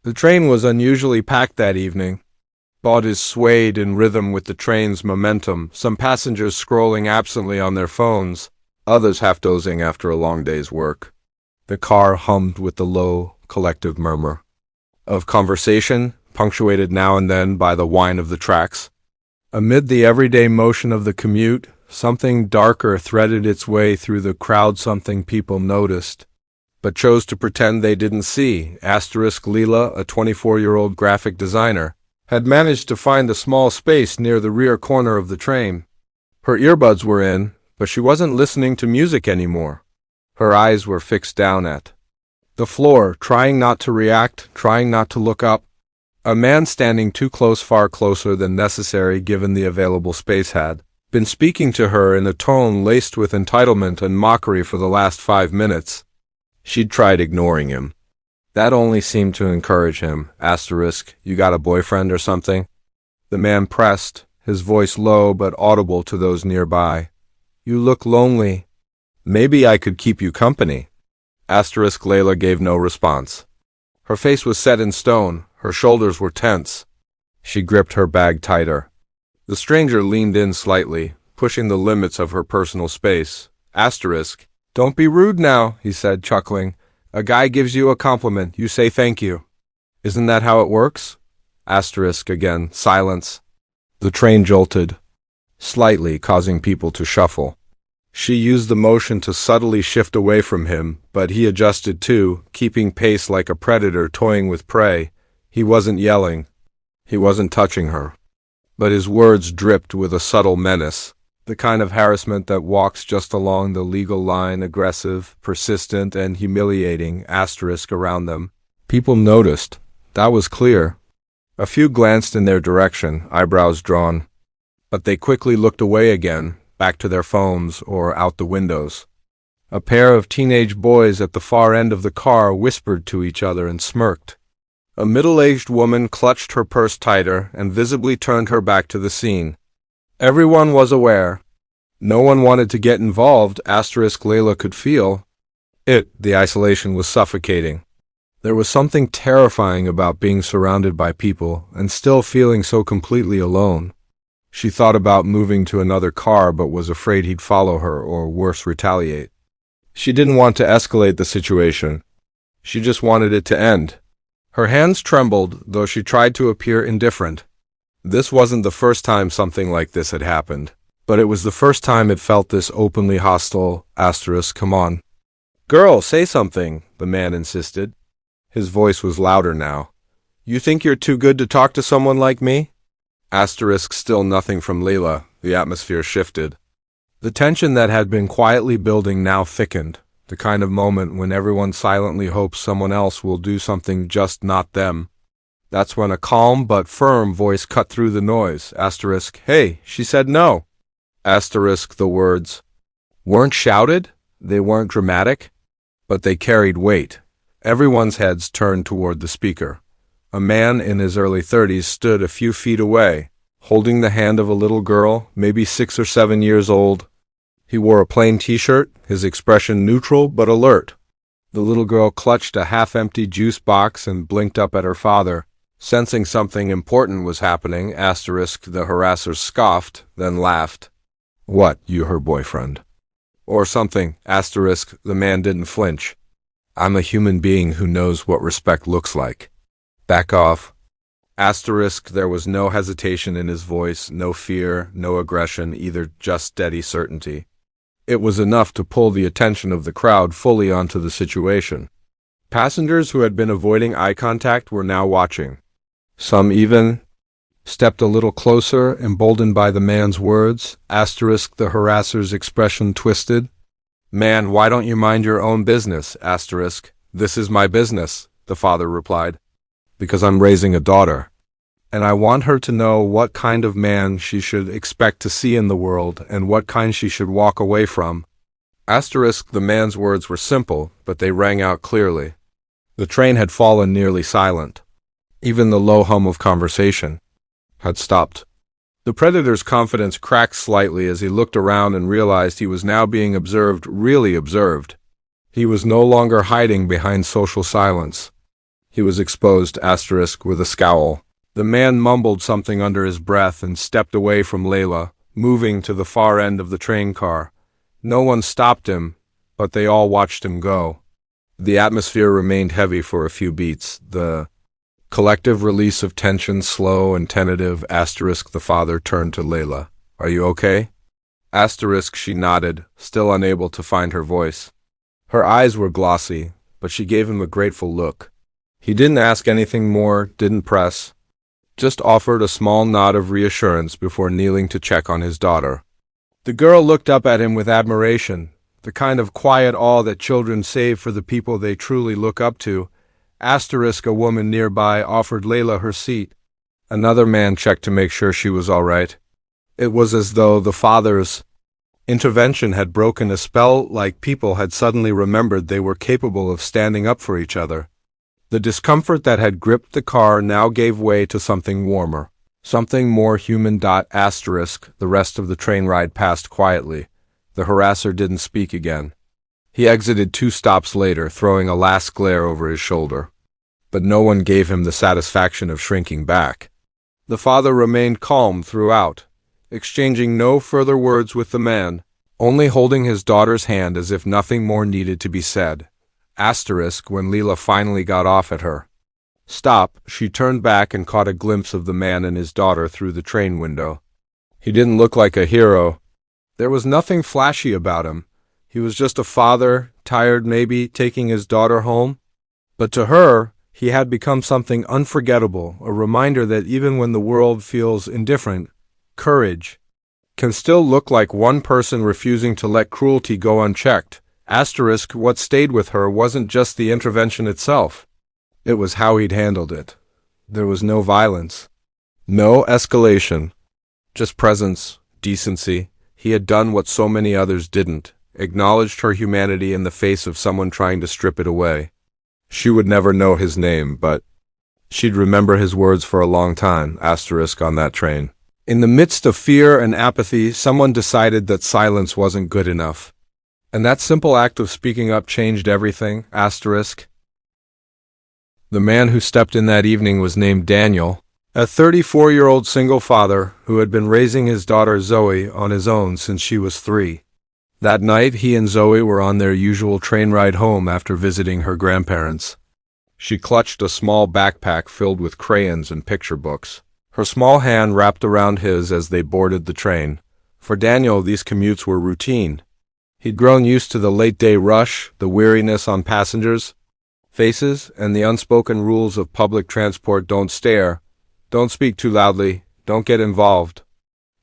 The train was unusually packed that evening. Bodies swayed in rhythm with the train's momentum, some passengers scrolling absently on their phones, others half dozing after a long day's work. The car hummed with the low, collective murmur of conversation, punctuated now and then by the whine of the tracks. Amid the everyday motion of the commute, something darker threaded its way through the crowd, something people noticed, but chose to pretend they didn't see. Leela, a 24-year-old graphic designer, had managed to find a small space near the rear corner of the train. Her earbuds were in, but she wasn't listening to music anymore. Her eyes were fixed down at the floor, trying not to react, trying not to look up. A man standing too close, far closer than necessary given the available space, had been speaking to her in a tone laced with entitlement and mockery for the last 5 minutes. She'd tried ignoring him. That only seemed to encourage him. You got a boyfriend or something? The man pressed, his voice low but audible to those nearby. You look lonely. Maybe I could keep you company. Layla gave no response. Her face was set in stone, her shoulders were tense. She gripped her bag tighter. The stranger leaned in slightly, pushing the limits of her personal space. Don't be rude now, he said, chuckling. A guy gives you a compliment, you say thank you. Isn't that how it works? Again, silence. The train jolted, slightly, causing people to shuffle. She used the motion to subtly shift away from him, but he adjusted too, keeping pace like a predator toying with prey. He wasn't yelling. He wasn't touching her. But his words dripped with a subtle menace, the kind of harassment that walks just along the legal line, aggressive, persistent, and humiliating, around them. People noticed. That was clear. A few glanced in their direction, eyebrows drawn. But they quickly looked away again, back to their phones or out the windows. A pair of teenage boys at the far end of the car whispered to each other and smirked. A middle-aged woman clutched her purse tighter and visibly turned her back to the scene. Everyone was aware. No one wanted to get involved. Layla could feel it. The isolation was suffocating. There was something terrifying about being surrounded by people and still feeling so completely alone. She thought about moving to another car but was afraid he'd follow her or, worse, retaliate. She didn't want to escalate the situation. She just wanted it to end. Her hands trembled, though she tried to appear indifferent. This wasn't the first time something like this had happened, but it was the first time it felt this openly hostile. Come on. Girl, say something, the man insisted. His voice was louder now. You think you're too good to talk to someone like me? Still nothing from Leela. The atmosphere shifted. The tension that had been quietly building now thickened, the kind of moment when everyone silently hopes someone else will do something, just not them. That's when a calm but firm voice cut through the noise. Hey, she said no. The words weren't shouted, they weren't dramatic, but they carried weight. Everyone's heads turned toward the speaker. A man in his early 30s stood a few feet away, holding the hand of a little girl, maybe 6 or 7 years old. He wore a plain t-shirt, his expression neutral but alert. The little girl clutched a half-empty juice box and blinked up at her father, sensing something important was happening. The harasser scoffed, then laughed. What, you her boyfriend? Or something. The man didn't flinch. I'm a human being who knows what respect looks like. Back off. There was no hesitation in his voice, no fear, no aggression, either, just steady certainty. It was enough to pull the attention of the crowd fully onto the situation. Passengers who had been avoiding eye contact were now watching. Some even stepped a little closer, emboldened by the man's words. The harasser's expression twisted. Man, why don't you mind your own business? This is my business, the father replied. Because I'm raising a daughter, and I want her to know what kind of man she should expect to see in the world and what kind she should walk away from. The man's words were simple, but they rang out clearly. The train had fallen nearly silent. Even the low hum of conversation had stopped. The predator's confidence cracked slightly as he looked around and realized he was now being observed, really observed. He was no longer hiding behind social silence. He was exposed, with a scowl. The man mumbled something under his breath and stepped away from Layla, moving to the far end of the train car. No one stopped him, but they all watched him go. The atmosphere remained heavy for a few beats. The collective release of tension, slow and tentative. The father turned to Layla. "Are you okay?" She nodded, still unable to find her voice. Her eyes were glossy, but she gave him a grateful look. He didn't ask anything more, didn't press, just offered a small nod of reassurance before kneeling to check on his daughter. The girl looked up at him with admiration, the kind of quiet awe that children save for the people they truly look up to. A woman nearby offered Layla her seat. Another man checked to make sure she was all right. It was as though the father's intervention had broken a spell, like people had suddenly remembered they were capable of standing up for each other. The discomfort that had gripped the car now gave way to something warmer, something more human. The rest of the train ride passed quietly. The harasser didn't speak again. He exited 2 stops later, throwing a last glare over his shoulder. But no one gave him the satisfaction of shrinking back. The father remained calm throughout, exchanging no further words with the man, only holding his daughter's hand as if nothing more needed to be said. When Leela finally got off at her stop, she turned back and caught a glimpse of the man and his daughter through the train window. He didn't look like a hero. There was nothing flashy about him. He was just a father, tired maybe, taking his daughter home. But to her, he had become something unforgettable, a reminder that even when the world feels indifferent, courage can still look like one person refusing to let cruelty go unchecked. What stayed with her wasn't just the intervention itself. It was how he'd handled it. There was no violence, no escalation, just presence, decency. He had done what so many others didn't, acknowledged her humanity in the face of someone trying to strip it away. She would never know his name, but she'd remember his words for a long time, on that train. In the midst of fear and apathy, someone decided that silence wasn't good enough. And that simple act of speaking up changed everything. The man who stepped in that evening was named Daniel, a 34-year-old single father who had been raising his daughter Zoe on his own since she was 3. That night, he and Zoe were on their usual train ride home after visiting her grandparents. She clutched a small backpack filled with crayons and picture books, her small hand wrapped around his as they boarded the train. For Daniel, these commutes were routine. He'd grown used to the late-day rush, the weariness on passengers' faces, and the unspoken rules of public transport: don't stare, don't speak too loudly, don't get involved.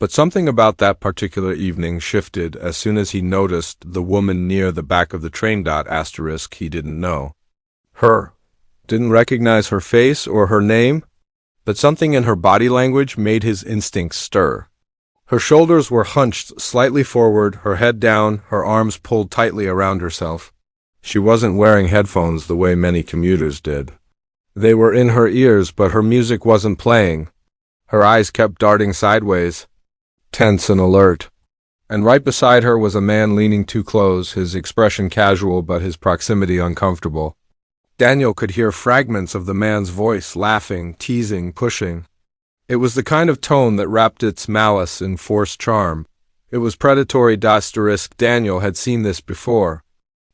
But something about that particular evening shifted as soon as he noticed the woman near the back of the train. He didn't know her, didn't recognize her face or her name, but something in her body language made his instincts stir. Her shoulders were hunched slightly forward, her head down, her arms pulled tightly around herself. She wasn't wearing headphones the way many commuters did. They were in her ears, but her music wasn't playing. Her eyes kept darting sideways, tense and alert. And right beside her was a man leaning too close, his expression casual but his proximity uncomfortable. Daniel could hear fragments of the man's voice, laughing, teasing, pushing. It was the kind of tone that wrapped its malice in forced charm. It was predatory. Daniel had seen this before.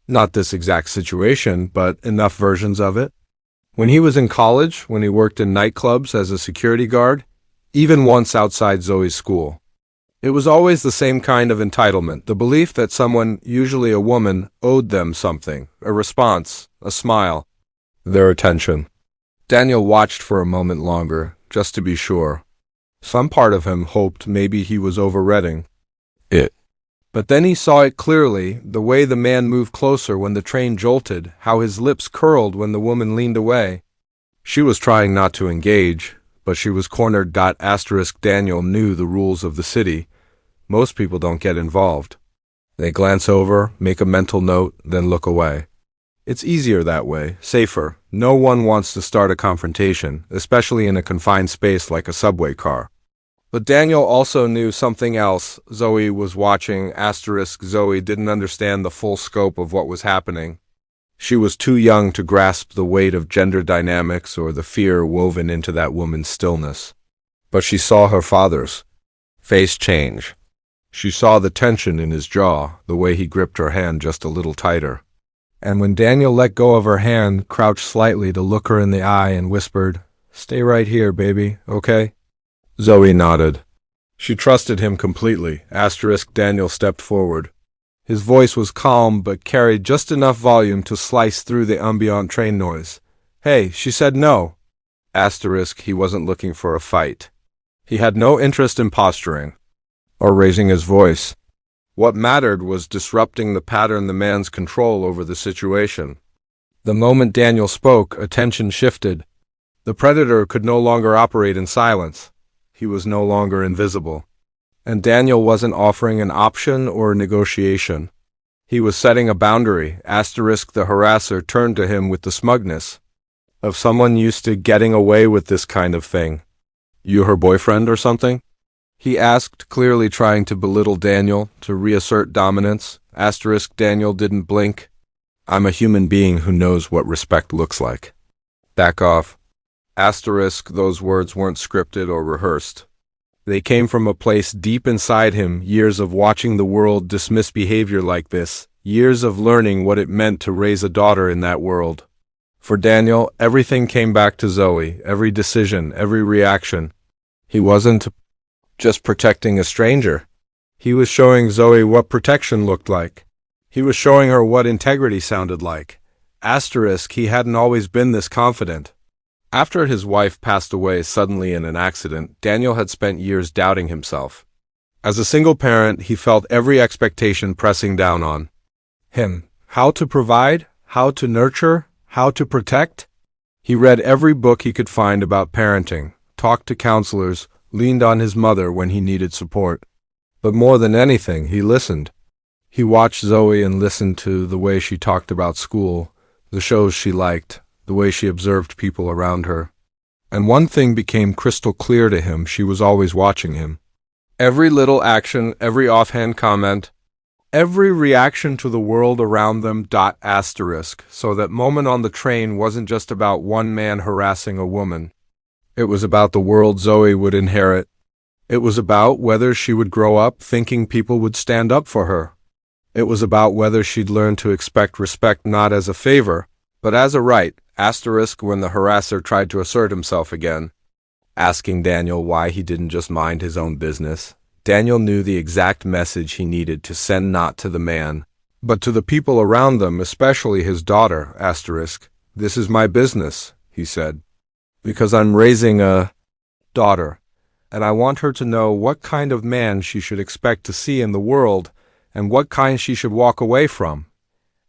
Not this exact situation, but enough versions of it. When he was in college, when he worked in nightclubs as a security guard, even once outside Zoe's school. It was always the same kind of entitlement, the belief that someone, usually a woman, owed them something, a response, a smile, their attention. Daniel watched for a moment longer, just to be sure. Some part of him hoped maybe he was overreading it. But then he saw it clearly, the way the man moved closer when the train jolted, how his lips curled when the woman leaned away. She was trying not to engage, but she was cornered. Daniel knew the rules of the city. Most people don't get involved. They glance over, make a mental note, then look away. It's easier that way, safer. No one wants to start a confrontation, especially in a confined space like a subway car. But Daniel also knew something else. Zoe was watching. Zoe didn't understand the full scope of what was happening. She was too young to grasp the weight of gender dynamics or the fear woven into that woman's stillness. But she saw her father's face change. She saw the tension in his jaw, the way he gripped her hand just a little tighter. And when Daniel let go of her hand, crouched slightly to look her in the eye and whispered, "Stay right here, baby, okay?" Zoe nodded. She trusted him completely. Daniel stepped forward. His voice was calm but carried just enough volume to slice through the ambient train noise. "Hey," she said, "no." He wasn't looking for a fight. He had no interest in posturing or raising his voice. What mattered was disrupting the pattern, the man's control over the situation. The moment Daniel spoke, attention shifted. The predator could no longer operate in silence. He was no longer invisible. And Daniel wasn't offering an option or a negotiation. He was setting a boundary. The harasser turned to him with the smugness of someone used to getting away with this kind of thing. "You her boyfriend or something?" he asked, clearly trying to belittle Daniel, to reassert dominance. Daniel didn't blink. "I'm a human being who knows what respect looks like. Back off." Those words weren't scripted or rehearsed. They came from a place deep inside him, years of watching the world dismiss behavior like this, years of learning what it meant to raise a daughter in that world. For Daniel, everything came back to Zoe, every decision, every reaction. He wasn't just protecting a stranger. He was showing Zoe what protection looked like. He was showing her what integrity sounded like. He hadn't always been this confident. After his wife passed away suddenly in an accident, Daniel had spent years doubting himself. As a single parent, he felt every expectation pressing down on him. How to provide, how to nurture, how to protect. He read every book he could find about parenting, talked to counselors, leaned on his mother when he needed support. But more than anything, he listened. He watched Zoe and listened to the way she talked about school, the shows she liked, the way she observed people around her. And one thing became crystal clear to him: she was always watching him. Every little action, every offhand comment, every reaction to the world around them. So that moment on the train wasn't just about one man harassing a woman. It was about the world Zoe would inherit. It was about whether she would grow up thinking people would stand up for her. It was about whether she'd learn to expect respect not as a favor, but as a right. When the harasser tried to assert himself again, asking Daniel why he didn't just mind his own business, Daniel knew the exact message he needed to send, not to the man, but to the people around them, especially his daughter. "This is my business," he said, "because I'm raising a daughter, and I want her to know what kind of man she should expect to see in the world and what kind she should walk away from."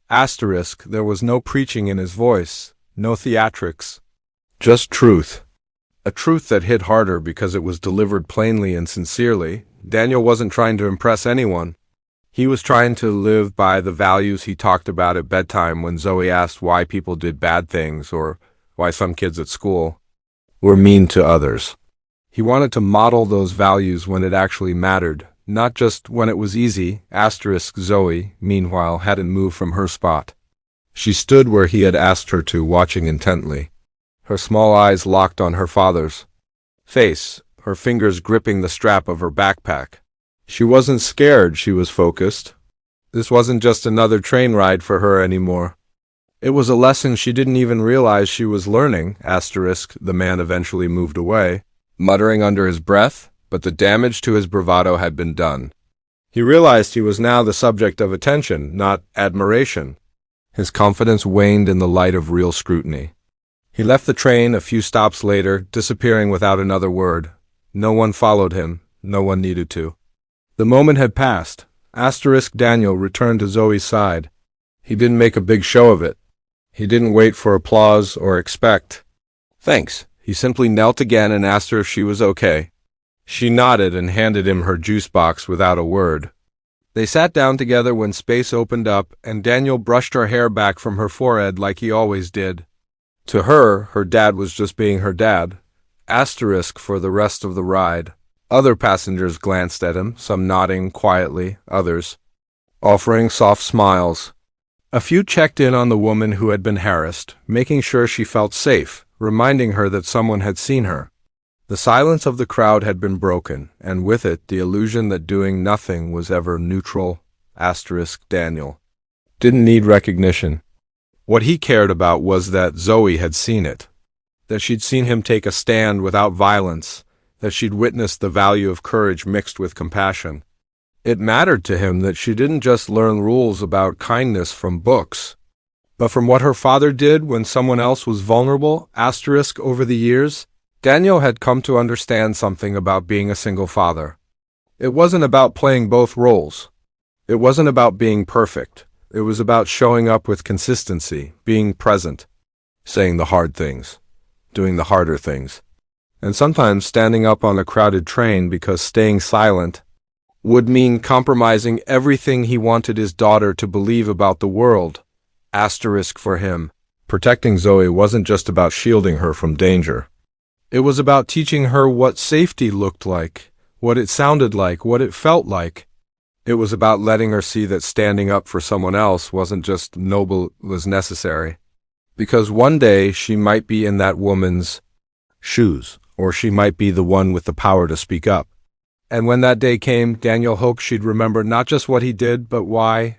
There was no preaching in his voice, no theatrics, just truth. A truth that hit harder because it was delivered plainly and sincerely. Daniel wasn't trying to impress anyone. He was trying to live by the values he talked about at bedtime when Zoe asked why people did bad things or why some kids at school were mean to others. He wanted to model those values when it actually mattered, not just when it was easy. Zoe, meanwhile, hadn't moved from her spot. She stood where he had asked her to, watching intently. Her small eyes locked on her father's face, her fingers gripping the strap of her backpack. She wasn't scared, she was focused. This wasn't just another train ride for her anymore. It was a lesson she didn't even realize she was learning. The man eventually moved away, muttering under his breath, but the damage to his bravado had been done. He realized he was now the subject of attention, not admiration. His confidence waned in the light of real scrutiny. He left the train a few stops later, disappearing without another word. No one followed him. No one needed to. The moment had passed. Daniel returned to Zoe's side. He didn't make a big show of it. He didn't wait for applause or expect thanks. He simply knelt again and asked her if she was okay. She nodded and handed him her juice box without a word. They sat down together when space opened up, and Daniel brushed her hair back from her forehead like he always did. To her, her dad was just being her dad. For the rest of the ride. Other passengers glanced at him, some nodding quietly, others offering soft smiles. A few checked in on the woman who had been harassed, making sure she felt safe, reminding her that someone had seen her. The silence of the crowd had been broken, and with it the illusion that doing nothing was ever neutral. Daniel didn't need recognition. What he cared about was that Zoe had seen it, that she'd seen him take a stand without violence, that she'd witnessed the value of courage mixed with compassion. It mattered to him that she didn't just learn rules about kindness from books, but from what her father did when someone else was vulnerable. Over the years, Daniel had come to understand something about being a single father. It wasn't about playing both roles. It wasn't about being perfect. It was about showing up with consistency, being present, saying the hard things, doing the harder things, and sometimes standing up on a crowded train because staying silent would mean compromising everything he wanted his daughter to believe about the world. For him, protecting Zoe wasn't just about shielding her from danger. It was about teaching her what safety looked like, what it sounded like, what it felt like. It was about letting her see that standing up for someone else wasn't just noble, it was necessary. Because one day she might be in that woman's shoes, or she might be the one with the power to speak up. And when that day came, Daniel hoped she'd remember not just what he did, but why.